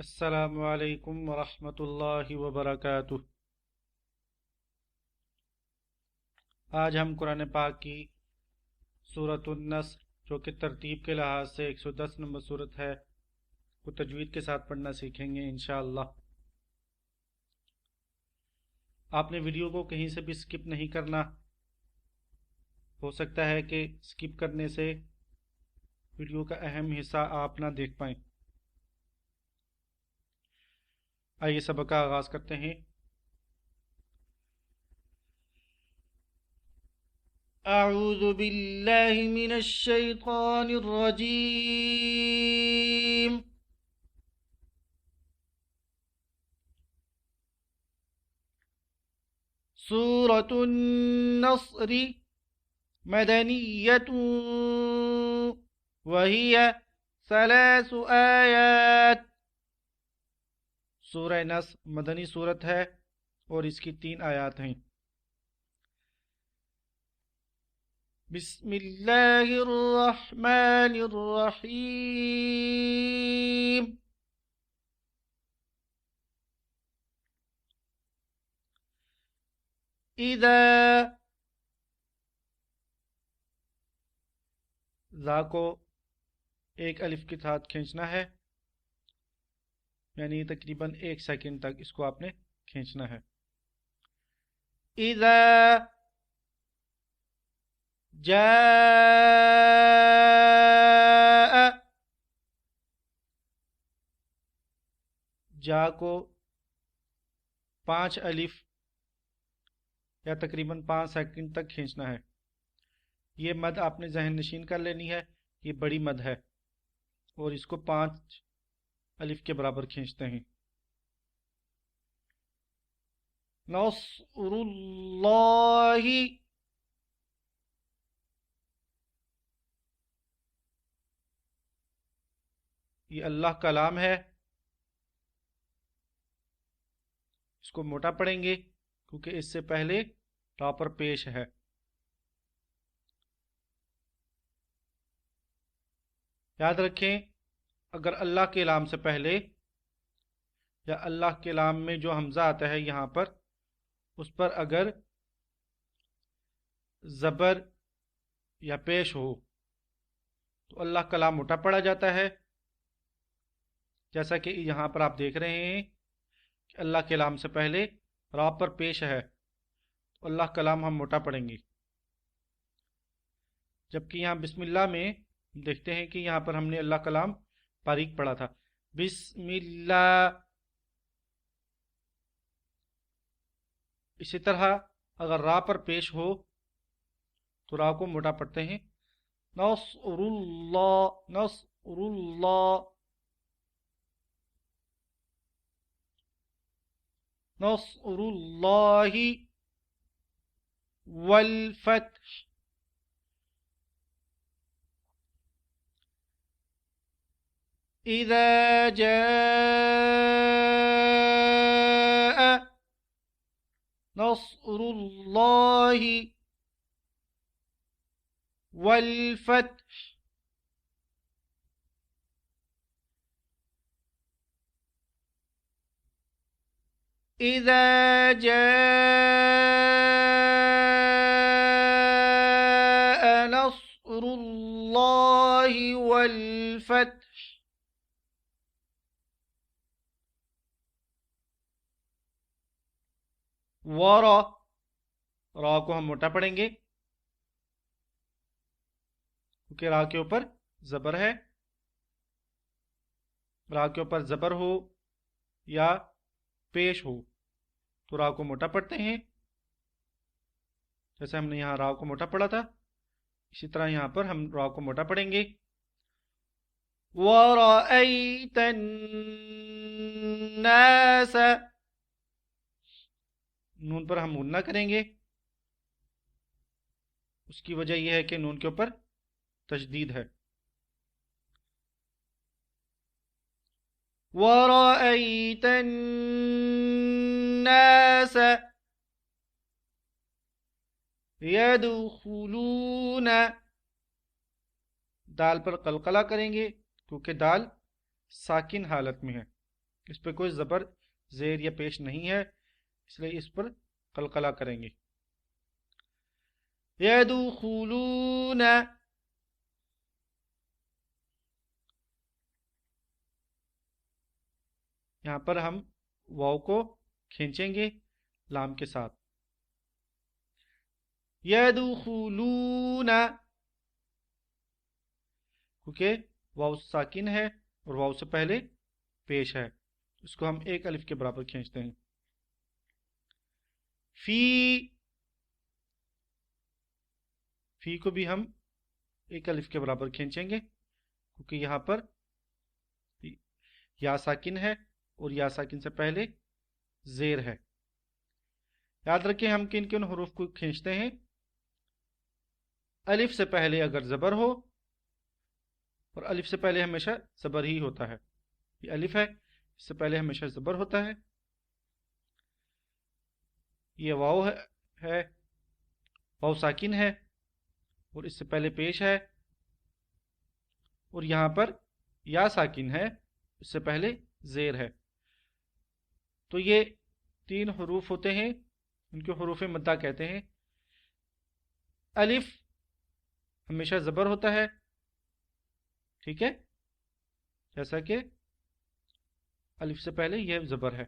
السلام علیکم ورحمۃ اللہ وبرکاتہ۔ آج ہم قرآن پاک کی سورۃ النصر جو کہ ترتیب کے لحاظ سے 110 نمبر سورت ہے کو تجوید کے ساتھ پڑھنا سیکھیں گے انشاءاللہ۔ آپ نے ویڈیو کو کہیں سے بھی سکپ نہیں کرنا، ہو سکتا ہے کہ سکپ کرنے سے ویڈیو کا اہم حصہ آپ نہ دیکھ پائیں۔ آئیے سبق کا آغاز کرتے ہیں۔ اعوذ باللہ من الشیطان الرجیم۔ سورۃ النصر مدنیۃ وہی 3 آیات۔ سورہ نصر مدنی صورت ہے اور اس کی 3 آیات ہیں۔ بسم اللہ الرحمن الرحیم۔ اذا ذا کو ایک الف کے ساتھ کھینچنا ہے، یعنی تقریباً 1 سیکنڈ تک اس کو آپ نے کھینچنا ہے۔ اذا جاء، جا کو 5 الف یا تقریباً 5 سیکنڈ تک کھینچنا ہے۔ یہ مد آپ نے ذہن نشین کر لینی ہے، یہ بڑی مد ہے اور اس کو 5 الف کے برابر کھینچتے ہیں۔ نصر اللہ، یہ اللہ کا کلام ہے، اس کو موٹا پڑھیں گے کیونکہ اس سے پہلے را پر پیش ہے۔ یاد رکھیں، اگر اللہ کے کلام سے پہلے یا اللہ کے کلام میں جو حمزہ آتا ہے یہاں پر، اس پر اگر زبر یا پیش ہو تو اللہ کا کلام موٹا پڑا جاتا ہے، جیسا کہ یہاں پر آپ دیکھ رہے ہیں کہ اللہ کے کلام سے پہلے را پر پیش ہے تو اللہ کا کلام ہم موٹا پڑھیں گے۔ جبکہ یہاں بسم اللہ میں دیکھتے ہیں کہ یہاں پر ہم نے اللہ کا کلام باریک پڑھا تھا، بسم اللہ۔ اسی طرح اگر را پر پیش ہو تو را کو موٹا پڑھتے ہیں، نصر اللہ، نصر اللہ، نصر اللہ والفتح۔ اذا جاء نصر اللہ والفتح۔ اذا جاء نصر اللہ والفتح۔ ورا، را کو ہم موٹا پڑھیں گے کیونکہ را کے اوپر زبر ہے۔ را کے اوپر زبر ہو یا پیش ہو تو را کو موٹا پڑھتے ہیں، جیسے ہم نے یہاں را کو موٹا پڑھا تھا، اسی طرح یہاں پر ہم را کو موٹا پڑھیں گے۔ وَرَأَيْتَ النَّاسَ، نون پر ہم غنہ کریں گے، اس کی وجہ یہ ہے کہ نون کے اوپر تشدید ہے۔ وَرَأَيْتَ النَّاسَ يَدْخُلُونَ، دال پر قلقلہ کریں گے کیونکہ دال ساکن حالت میں ہے۔ اس پہ کوئی زبر زیر یا پیش نہیں ہے، اس لیے اس پر قلقلہ کریں گے. يدخلون، یہاں پر ہم واو کو کھینچیں گے لام کے ساتھ. يدخلون، کیونکہ واو ساکن ہے اور واو سے پہلے پیش ہے، اس کو ہم ایک الف کے برابر کھینچتے ہیں. فی کو بھی ہم ایک الف کے برابر کھینچیں گے، کیونکہ یہاں پر یا ساکن ہے اور یا ساکن سے پہلے زیر ہے. یاد رکھیں ہم کن کن حروف کو کھینچتے ہیں. الف سے پہلے اگر زبر ہو، اور الف سے پہلے ہمیشہ زبر ہی ہوتا ہے، یہ الف ہے، اس سے پہلے ہمیشہ زبر ہوتا ہے. یہ واو ہے، واو ساکن ہے اور اس سے پہلے پیش ہے، اور یہاں پر یا ساکن ہے، اس سے پہلے زیر ہے. تو یہ 3 حروف ہوتے ہیں، ان کے حروف مدہ کہتے ہیں. الف ہمیشہ زبر ہوتا ہے، ٹھیک ہے، جیسا کہ الف سے پہلے یہ زبر ہے.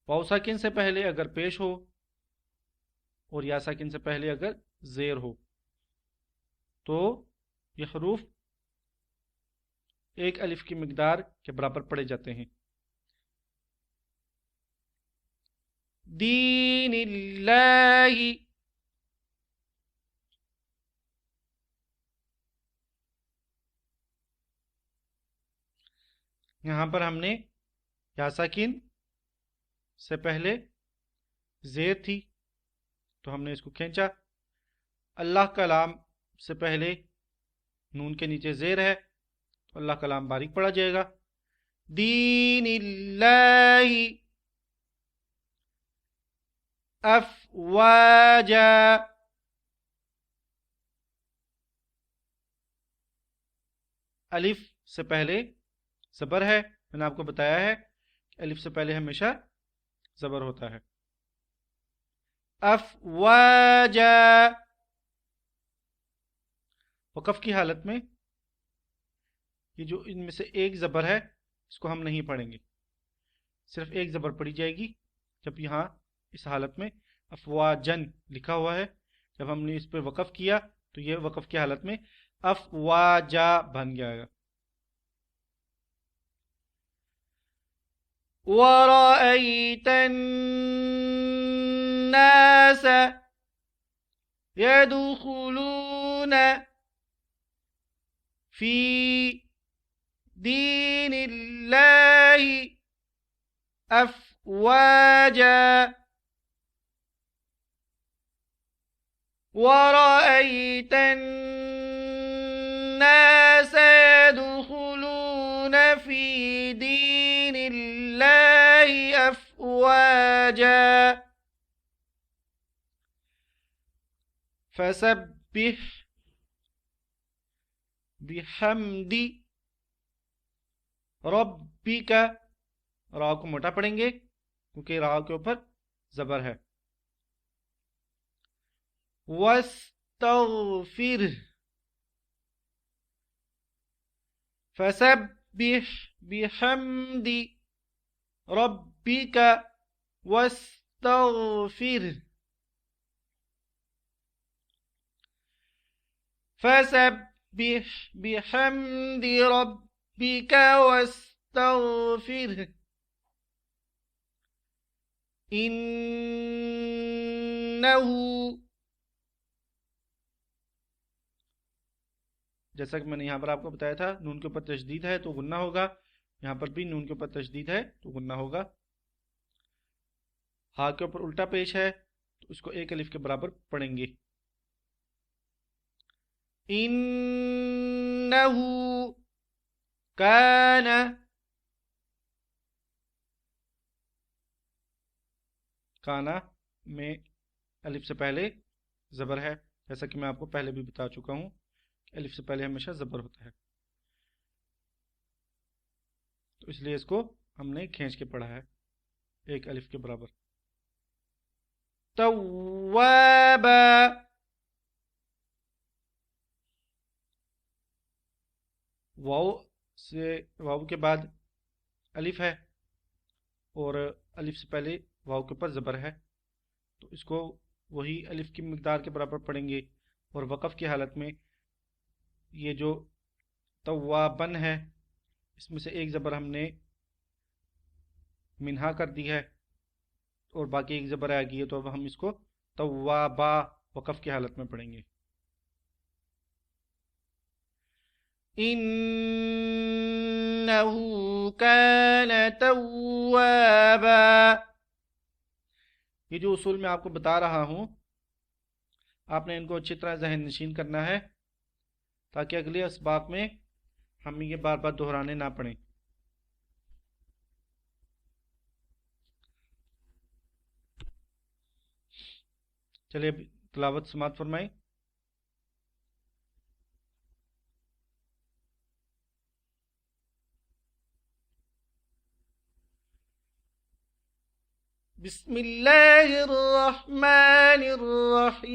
واو ساکن سے پہلے اگر پیش ہو اور یا ساکن سے پہلے اگر زیر ہو تو یہ حروف ایک الف کی مقدار کے برابر پڑے جاتے ہیں. دین اللہ، یہاں پر ہم نے یا ساکن سے پہلے زیر تھی تو ہم نے اس کو کھینچا. اللہ کا لام سے پہلے نون کے نیچے زیر ہے تو اللہ کا لام باریک پڑا جائے گا. دین اللہ افواجا، الف سے پہلے زبر ہے، میں نے آپ کو بتایا ہے کہ الف سے پہلے ہمیشہ زبر ہوتا ہے. افواجا، وقف کی حالت میں یہ جو ان میں سے ایک زبر ہے اس کو ہم نہیں پڑھیں گے، صرف ایک زبر پڑھی جائے گی. جب یہاں اس حالت میں افواجن لکھا ہوا ہے، جب ہم نے اس پہ وقف کیا تو یہ وقف کی حالت میں افواجا بن جائے گا. وَرَأَيْتَ النَّاسَ يَدْخُلُونَ فِي دِينِ اللَّهِ أَفْوَاجًا وَرَأَيْتَ النَّاسَ يَدْخُلُونَ فِي دِينِ اللَّهِ أَفْوَاجًا فَسَبِّحْ بِحَمْدِ رَبِّكَ، را کو موٹا پڑھیں گے کیونکہ را کے اوپر زبر ہے. وَاسْتَغْفِرْ، فَسَبِّحْ بِحَمْدِ رَبِّكَ وَاسْتَغْفِرْ، فَسَبِّحْ بِحَمْدِ رَبِّكَ وَاسْتَغْفِرْ إِنَّهُ، جیسا کہ میں نے یہاں پر آپ کو بتایا تھا نون کے اوپر تشدید ہے تو غنہ ہوگا، یہاں پر بھی نون کے اوپر تشدید ہے تو غنہ ہوگا. ہا کے اوپر الٹا پیش ہے تو اس کو ایک الف کے برابر پڑھیں گے. إِنَّهُ كَانَ، کانا میں الف سے پہلے زبر ہے، جیسا کہ میں آپ کو پہلے بھی بتا چکا ہوں کہ الف سے پہلے ہمیشہ زبر ہوتا ہے. تو اس لیے اس کو ہم نے کھینچ کے پڑھا ہے ایک الف کے برابر. توابا، واو کے بعد الف ہے اور الف سے پہلے واو کے اوپر زبر ہے، تو اس کو وہی الف کی مقدار کے برابر پڑھیں گے. اور وقف کی حالت میں یہ جو توابن ہے اس میں سے ایک زبر ہم نے منہا کر دی ہے اور باقی ایک زبر آ گئی ہے، تو اب ہم اس کو توابا وقف کی حالت میں پڑھیں گے. انہو کان توابا. یہ جو اصول میں آپ کو بتا رہا ہوں آپ نے ان کو اچھی طرح ذہن نشین کرنا ہے تاکہ اگلے اسباق میں ہمیں یہ بار بار دہرانے نہ پڑیں. چلیے تلاوت سماعت فرمائیں. بسم اللہ الرحمن الرحیم.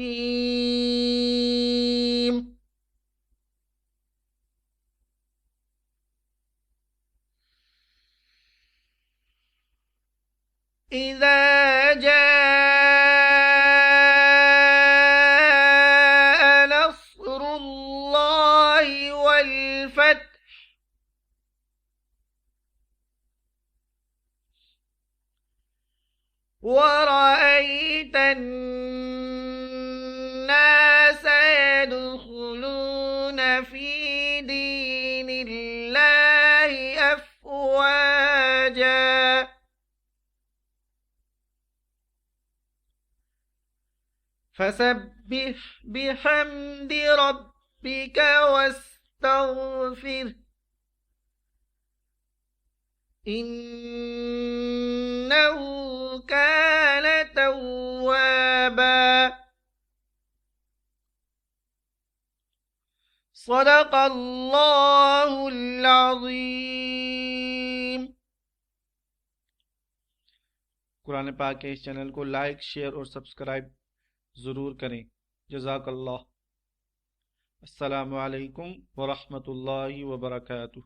اذا جاء نصر اللہ والفتح ورأيت الناس يدخلون في دين الله أفواجا فسبح بحمد ربك واستغفره إنه كان توابا. صدق اللہ العظیم. قرآن پاک کے اس چینل کو لائک، شیئر اور سبسکرائب ضرور کریں. جزاک اللہ. السلام علیکم ورحمۃ اللہ وبرکاتہ.